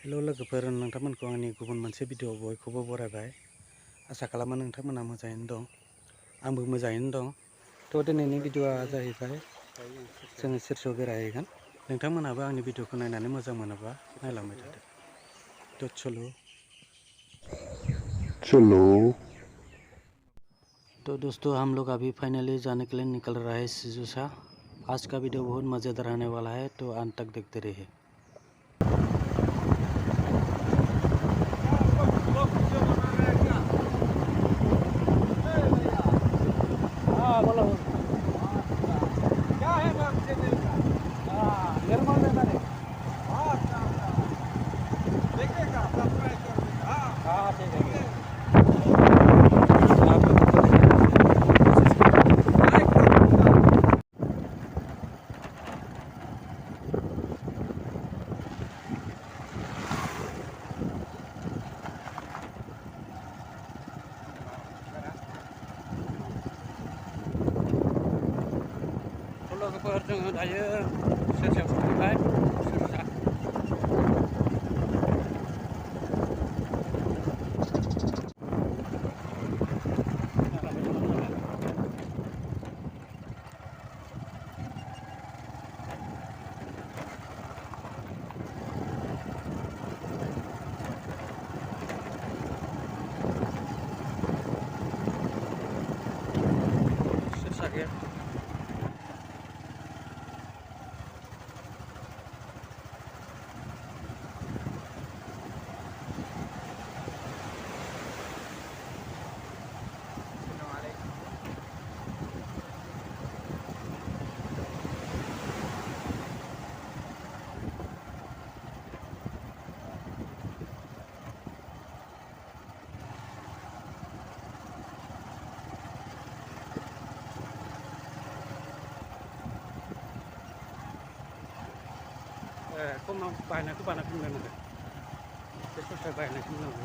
Hello' लोगोफोर, नोंथांमोनखौ आंनि गुबुन मोनसे भिडिअ बयखौबो बरायबाय। आसा खालामो नोंथांमोना मोजाङैनो दं, आंबो मोजाङैनो दं। थ' दिनैनि भिडिअआ जाहैबाय जोङो सिरस'आव बेरायहैगोन। नोंथांमोनहाबो आंनि भिडिअखौ नायनानै मोजां मोनोबा नायलांबाय थादो। थ' चलो। तो दोस्तों, हम लोग अभी फाइनली जाने के लिए निकल रहा है सिजुसा। आज का वीडियो बहुत मज़ेदार रहने वाला है, तो अंत तक देखते रहिए। लोगोफोर, जोङो दायो सेरसेआव सफैबाय। Sirsa gate. Kok mau banyak tuh banyak pun ada. Itu saya banyak pun ada.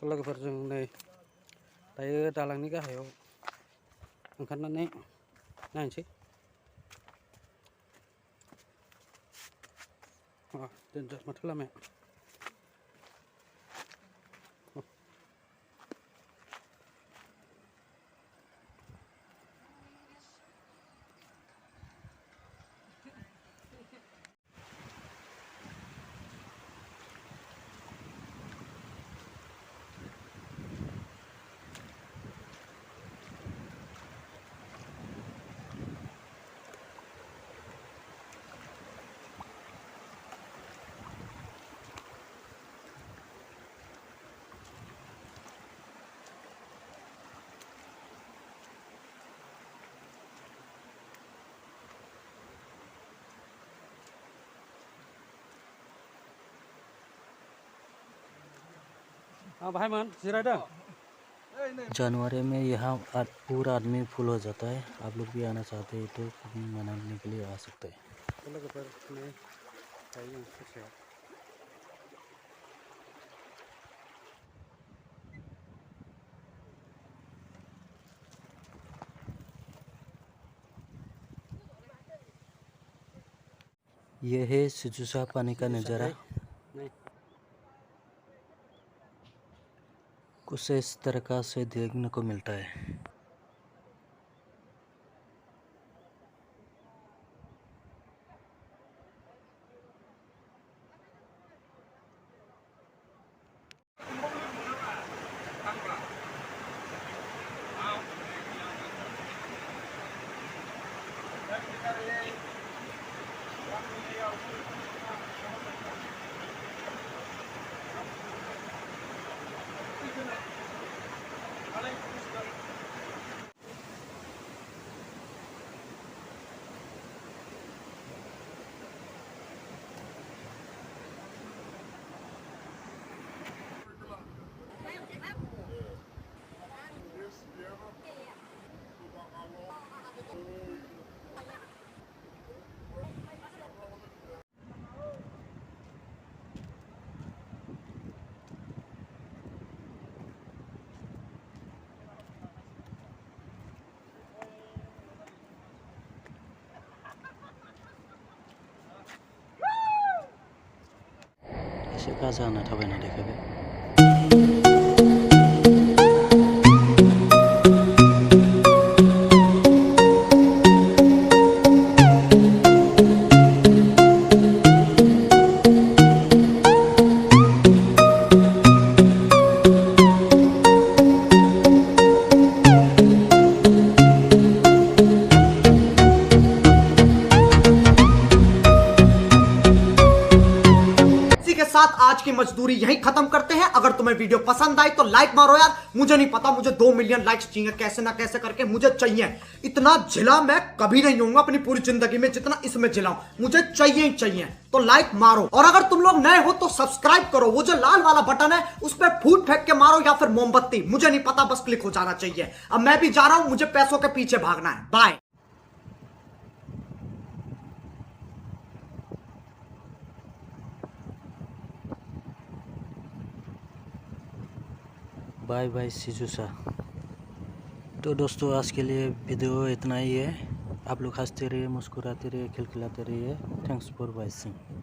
लोगोफोर, जों नै दायो दालांनि गाहायाव ओंखारनानै नायनोसै। डेन्जार माथो लामाया। भाई मन जिरायदों। जनवरी में यहाँ पूरा आदमी फुल हो जाता है। आप लोग भी आना चाहते हैं तो पिकनिक मनाने के लिए आ सकते हैं। यह है सिजुसा पानी का नज़ारा। कुछ इस तरह से देखने को मिलता है। एसे गाजा होना थाबायना देखायबाय। साथ आज की मजदूरी यहीं खत्म करते हैं। अगर तुम्हें वीडियो पसंद आई तो लाइक मारो यार। मुझे नहीं पता, मुझे 2 मिलियन लाइक्स चाहिए, कैसे ना कैसे करके मुझे चाहिए। इतना झिला मैं कभी नहीं होऊंगा अपनी पूरी जिंदगी में जितना इसमें झिलाऊं, मुझे चाहिए ही चाहिए। तो लाइक मारो, और अगर तुम लोग नए हो तो सब्सक्राइब करो। वो जो लाल वाला बटन है उस पर फूट फेंक के मारो या फिर मोमबत्ती, मुझे नहीं पता, बस क्लिक हो जाना चाहिए। अब मैं भी जा रहा हूं, मुझे पैसों के पीछे भागना है। बाय। बाय बाय सीजूसा। तो दोस्तों आज के लिए वीडियो इतना ही है। आप लोग हंसते रहिए, मुस्कुराते रहिए, खिलखिलाते रहिए। Thanks for watching.